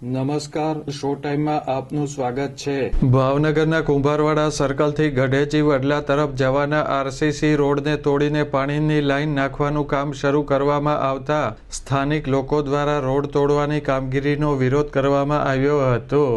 નમસ્કાર, શો ટાઈમમાં આપનું સ્વાગત છે। ભાવનગરના કુંભારવાડા સર્કલથી ગઢેચી વડલા તરફ જવાના આરસીસી રોડને તોડીને પાણીની લાઈન નાખવાનું કામ શરૂ કરવામાં આવતા સ્થાનિક લોકો દ્વારા રોડ તોડવાની કામગીરીનો વિરોધ કરવામાં આવ્યો હતો।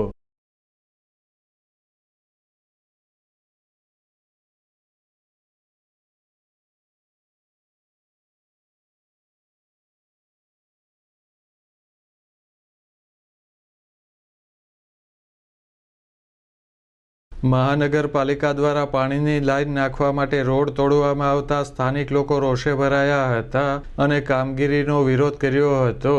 મહાનગરપાલિકા દ્વારા પાણીની લાઈન નાખવા માટે રોડ તોડવામાં આવતા સ્થાનિક લોકો રોષે ભરાયા હતા અને કામગીરીનો વિરોધ કર્યો હતો।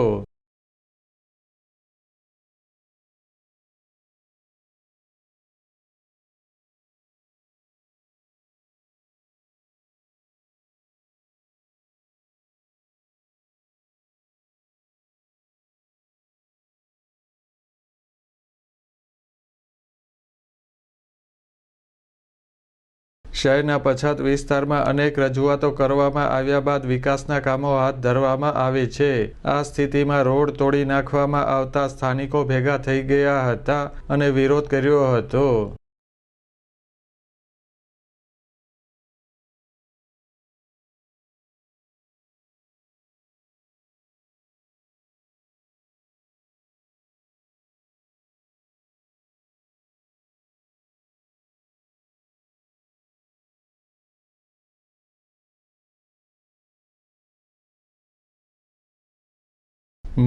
શહેરના પછાત વિસ્તારમાં અનેક રજૂઆતો કરવામાં આવ્યા બાદ વિકાસના કામો હાથ ધરવામાં આવે છે। આ સ્થિતિમાં રોડ તોડી નાખવામાં આવતા સ્થાનિકો ભેગા થઈ ગયા હતા અને વિરોધ કર્યો હતો।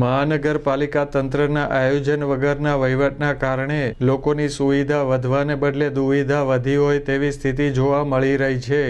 મહાનગરપાલિકા તંત્રના આયોજન વગરના વહીવટના કારણે લોકોની સુવિધા વધવાને બદલે દુવિધા વધી હોય તેવી સ્થિતિ જોવા મળી રહી છે।